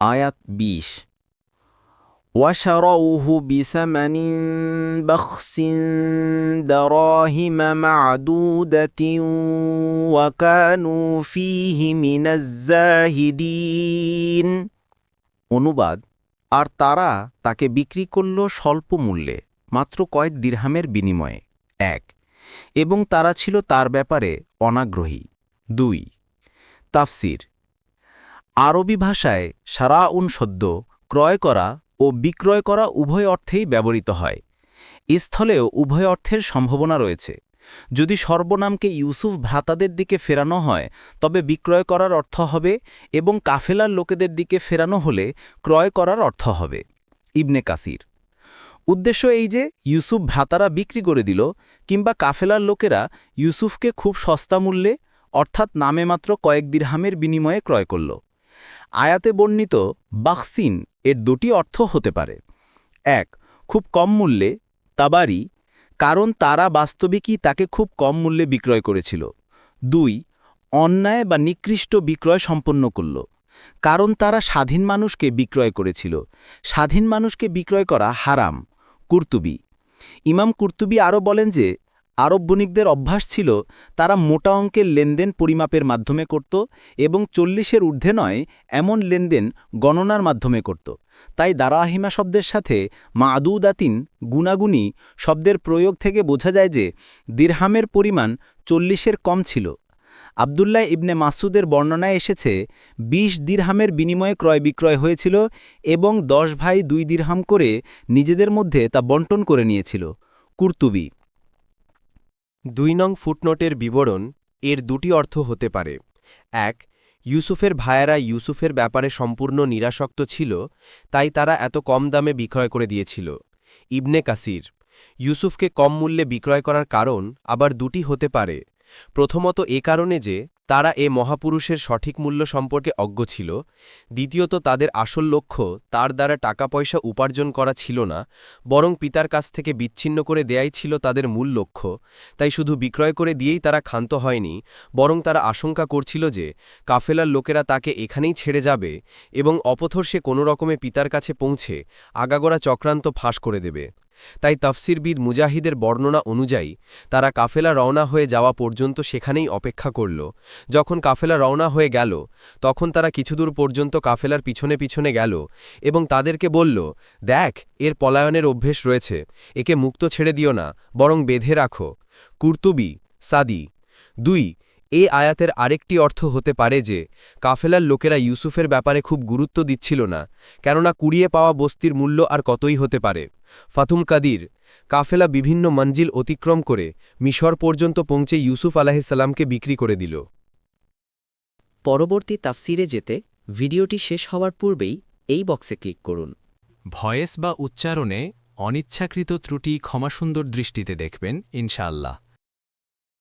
আয়াত ২০ وشروه بثمن بخس دراهم معدودة وكانوا فيه من الزاهدين অনুবাদ আর তারা তাকে বিক্রি করল স্বল্প মূল্যে মাত্র কয়েক দিরহামের বিনিময়ে ১ এবং তারা ছিল তার ব্যাপারে অনাগ্রহী ২ তাফসির আরবি ভাষায় শারাউন শব্দ ক্রয় করা ও বিক্রয় করা উভয় অর্থেই ব্যবহৃত হয় স্থলেও উভয় অর্থের সম্ভাবনা রয়েছে যদি সর্বনামকে ইউসুফ ভ্রাতাদের দিকে ফেরানো হয় তবে বিক্রয় করার অর্থ হবে এবং কাফেলার লোকেদের দিকে ফেরানো হলে ক্রয় করার অর্থ হবে ইবনে কাসির উদ্দেশ্য এই যে ইউসুফ ভ্রাতারা বিক্রি করে দিল কিংবা কাফেলার লোকেরা ইউসুফকে খুব সস্তা মূল্যে অর্থাৎ নামে মাত্র কয়েক দিরহামের বিনিময়ে ক্রয় করল আয়াতে বর্ণিত বাখসিন এর দুটি অর্থ হতে পারে ১ খুব কম মূল্যে তাবারি কারণ তারা বাস্তবিকই তাকে খুব কম মূল্যে বিক্রয় করেছিল ২ অন্যায় বা নিকৃষ্ট বিক্রয় সম্পন্ন করল কারণ তারা স্বাধীন মানুষকে বিক্রয় করেছিল স্বাধীন মানুষকে বিক্রয় করা হারাম কুরতুবী ইমাম কুরতুবী আরও বলেন যে আরব বণিকদের অভ্যাস ছিল তারা মোটা অঙ্কের লেনদেন পরিমাপের মাধ্যমে করত এবং ৪০-এর ঊর্ধ্বে নয় এমন লেনদেন গণনার মাধ্যমে করত তাই দারাহিমা শব্দের সাথে মাদুদাতিন গুণাগুণী শব্দের প্রয়োগ থেকে বোঝা যায় যে দিরহামের পরিমাণ ৪০-এর কম ছিল আবদুল্লাহ ইবনে মাসুদের বর্ণনায় এসেছে ২০ দিরহামের বিনিময়ে ক্রয় বিক্রয় হয়েছিল এবং ১০ ভাই ২ দিরহাম করে নিজেদের মধ্যে তা বণ্টন করে নিয়েছিল কুরতুবী ২ নং ফুটনোটের বিবরণ এর দুটি অর্থ হতে পারে ১ ইউসুফের ভাইয়েরা ইউসুফের ব্যাপারে সম্পূর্ণ নিরাসক্ত ছিল তাই তারা এত কম দামে বিক্রয় করে দিয়েছিল ইবনে কাসির ইউসুফকে কম মূল্যে বিক্রয় করার কারণ আবার দুটি হতে পারে প্রথমত এ কারণে যে তারা এ মহাপুরুষের সঠিক মূল্য সম্পর্কে অজ্ঞ ছিল দ্বিতীয়ত তাদের আসল লক্ষ্য তার দ্বারা টাকা পয়সা উপার্জন করা ছিল না বরং পিতার কাছ থেকে বিচ্ছিন্ন করে দেয়াই ছিল তাদের মূল লক্ষ্য তাই শুধু বিক্রয় করে দিয়েই তারা ক্ষান্ত হয়নি বরং তারা আশঙ্কা করছিল যে কাফেলার লোকেরা তাকে এখানেই ছেড়ে যাবে এবং অপথর সে কোনো রকমে পিতার কাছে পৌঁছে আগাগোড়া চক্রান্ত ফাঁস করে দেবে তাই তাফসিরবিদ মুজাহিদের বর্ণনা অনুযায়ী তারা কাফেলা রওনা হয়ে যাওয়া পর্যন্ত সেখানেই অপেক্ষা করল যখন কাফেলা রওনা হয়ে গেল তখন তারা কিছুদূর পর্যন্ত কাফেলার পিছনে পিছনে গেল এবং তাদেরকে বলল দেখ এর পলায়নের অভ্যেস রয়েছে একে মুক্ত ছেড়ে দিও না বরং বেঁধে রাখো কুরতুবী সাদি ২ এ আয়াতের আরেকটি অর্থ হতে পারে যে কাফেলার লোকেরা ইউসুফের ব্যাপারে খুব গুরুত্ব দিচ্ছিল না কেননা কুড়িয়ে পাওয়া বস্তির মূল্য আর কতই হতে পারে ফাতুল কাদির কাফেলা বিভিন্ন মঞ্জিল অতিক্রম করে মিশর পর্যন্ত পৌঁছে ইউসুফ আলাহিসাল্লামকে বিক্রি করে দিল পরবর্তী তাফসিরে যেতে ভিডিওটি শেষ হওয়ার পূর্বেই এই বক্সে ক্লিক করুন ভয়েস বা উচ্চারণে অনিচ্ছাকৃত ত্রুটি ক্ষমাসুন্দর দৃষ্টিতে দেখবেন ইনশাআল্লাহ